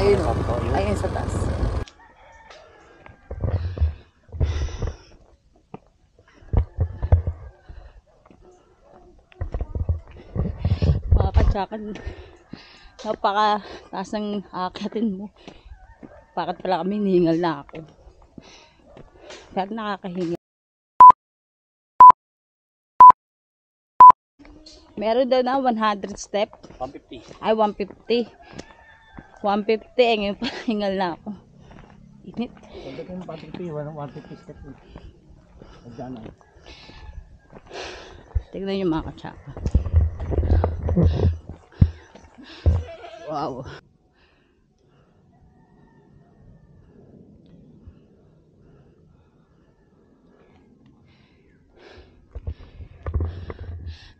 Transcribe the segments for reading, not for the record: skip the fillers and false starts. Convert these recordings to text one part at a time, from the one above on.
Ayun o. Ayun sa taas. Mga katsakan, napaka taas ng aakyatin mo. Bakit pala kami hiningal na ako? Kaya nakakahingal. Meron daw na 100 step. 150. Ay, 150. 150. Eh, ngayon pala hingal na ako. Init. Pagkat yung 150 step. Nagdaan na. Tignan yung mga katsaka. Wow.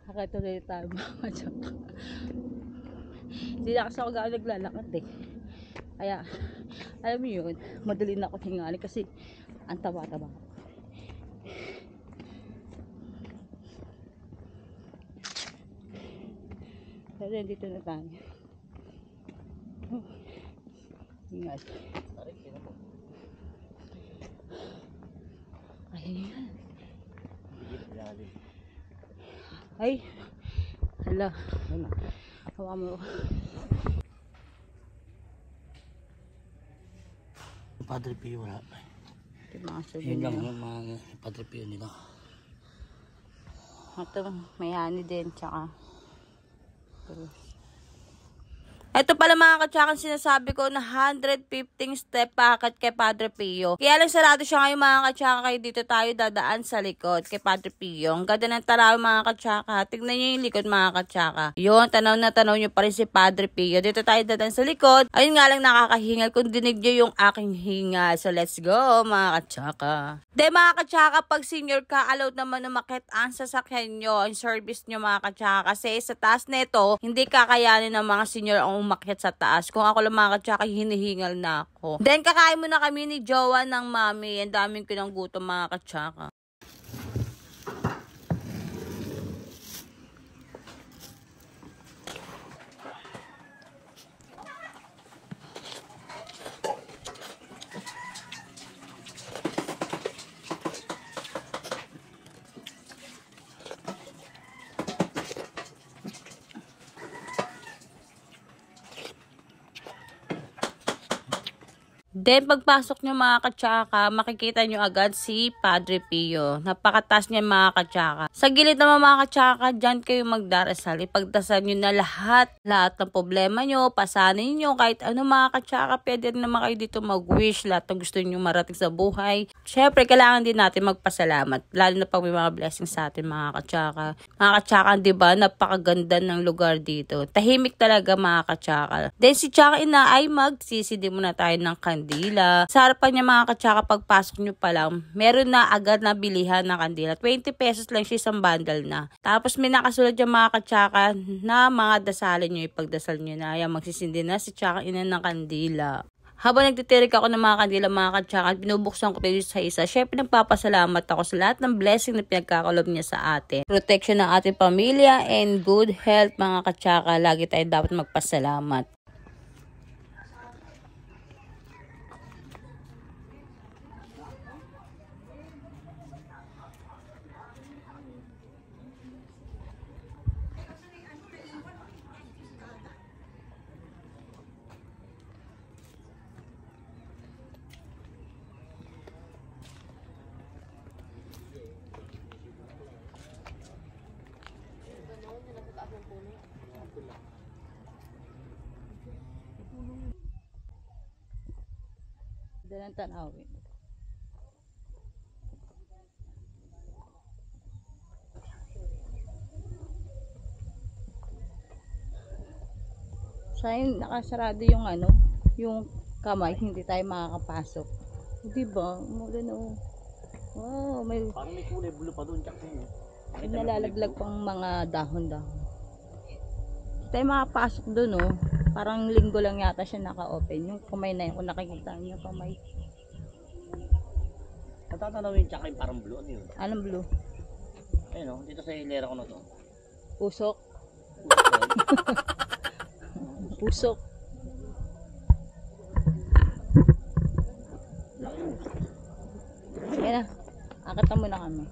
Nakatuloy tayo mga katsaka. Hindi na kasi ako gano'n naglalakad eh. Kaya, alam mo yun, madali na ako hingali kasi ang taba-taba. Pero dito na tayo. Hingal. Ayan. Ay, hala. Hawa mo. Padre Pio wala. Yun lang yung mga Padre Pio nila. Ito, may honey din, tsaka ito pala mga katsaka, sinasabi ko na 115 step packet kay Padre Pio. Kaya lang sarado siya ngayon mga katsaka, kaya dito tayo dadaan sa likod kay Padre Pio. Ang ganda ng tanaw mga katsaka. Tignan nyo yung likod mga katsaka. Yun, tanaw na tanaw nyo pa rin si Padre Pio. Dito tayo dadaan sa likod. Ayun nga lang nakakahingal kung dinig nyo yung aking hinga. So let's go mga katsaka. De mga katsaka, pag senior ka, allowed naman umakit ang sasakyan nyo, ang service nyo mga katsaka. Kasi sa taas neto, hindi kakayanin ng mga senior ang umakyat sa taas. Kung ako lang mga katsaka, hinihingal na ako. Then kakain muna kami ni Jowa ng mami. Ang daming pinanggutom mga katsaka. Then, pagpasok nyo mga katsaka, makikita nyo agad si Padre Pio. Napakataas niya mga katsaka. Sa gilid naman mga katsaka, dyan kayo magdarasal. Ipagdasal nyo na lahat ng problema nyo, pasanin nyo, kahit ano mga katsaka, pwede rin naman kayo dito mag-wish, lahat ng gusto nyo marating sa buhay. Syempre, kailangan din natin magpasalamat, lalo na pag may mga blessings sa atin mga katsaka. Mga katsaka, diba, napakaganda ng lugar dito. Tahimik talaga mga katsaka. Then, si Tsaka Ina ay magsisindi muna tayo ng kandila. Sa harapan niya mga katsaka, pagpasok nyo pa lang, meron na agad na bilihan ng kandila. 20 pesos lang siya, isang bundle na. Tapos may nakasulat yung mga katsaka na mga dasalin nyo, ipagdasal nyo na. Ayan, magsisindi na si Tsaka Ina ng kandila. Habang nagtitirik ako ng mga kandila mga katsaka, binubuksan ko tayo sa isa. Syempre nagpapasalamat ako sa lahat ng blessing na pinagkakalob niya sa atin. Protection ng ating pamilya and good health mga katsaka. Lagi tayo dapat magpasalamat. Doon ang tanawin. Sayang nakasarado yung ano, yung kamay, hindi tayo makakapasok. Diba? Umulan o. Wow, may Parang may kulay blue pa doon, Jackson. may nalalaglag pang mga dahon-dahon. Hindi tayo makapasok doon o. Parang linggo lang yata siya naka-open. Yung kamay na yun, kung nakikita niyo kamay. Natatanawin tsaka yung parang blue. Ano yun? Anong blue? Ayun o, dito sa hilera ko na to. Pusok. Pusok. na. Akatan mo na kami.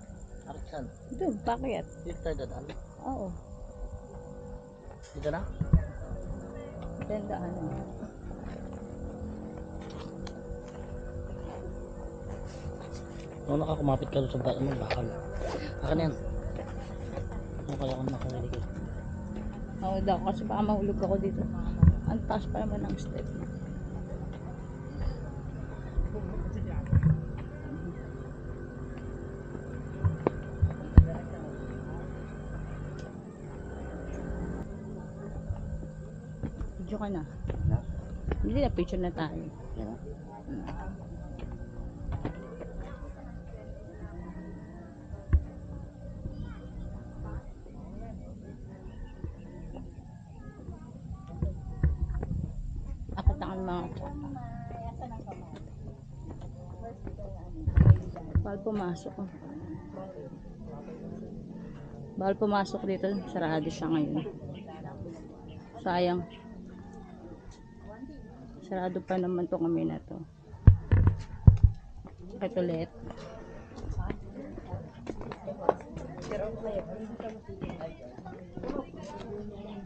Ariksan. Doon, bakit? Dito tayo dadaan. Oo. Dito na? Ganda ano. Noon kumapit ka doon sa bakal. Akin yan. Ano kaya kung nakahuli ko? Oo daw, kasi baka mahulog ako dito. Ang taas pa naman ng step. Video ka na. Hindi na, picture na tayo. Yan. Akit na kami mga bawal pumasok. Bawal pumasok dito. Sarado siya ngayon. Sayang. Sarado pa naman to kami na to. Ito ulit.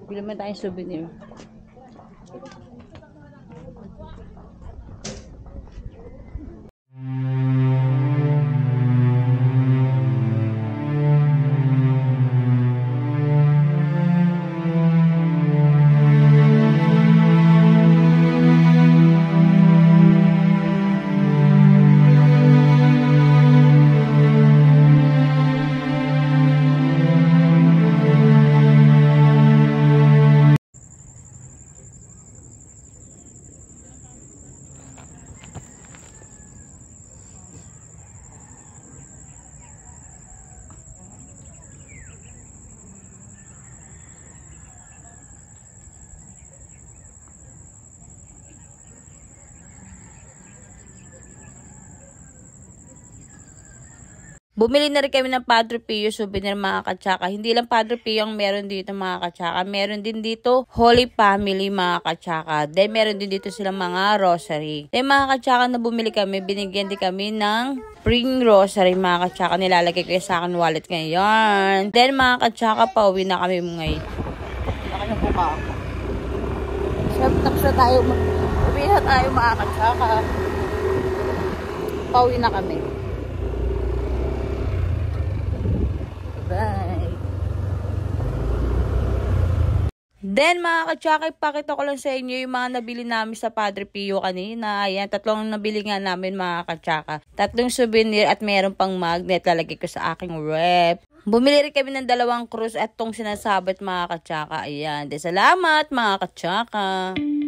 Bili mo tayong souvenir. Bumili na rin kami ng Padre Pio souvenir mga katsaka. Hindi lang Padre Pio ang meron dito mga katsaka. Meron din dito Holy Family mga katsaka. Then meron din dito silang mga rosary. Then mga katsaka na bumili kami, binigyan din kami ng spring rosary mga katsaka. Nilalagay ko sa akin wallet ngayon. Then mga katsaka, pauwi na kami ngayon. Laki ng buka. Tapos na tayo, uwi na tayo mga katsaka. Pauwi na kami. Bye. Then mga katsaka, ipakita ko lang sa inyo yung mga nabili namin sa Padre Pio kanina. Ayan, 3 nabili nga namin mga katsaka. 3 souvenir at meron pang magnet. Lalagay ko sa aking rep. Bumili rin kami ng 2 krus at tong sinasabit mga katsaka. Ayan, de salamat mga katsaka.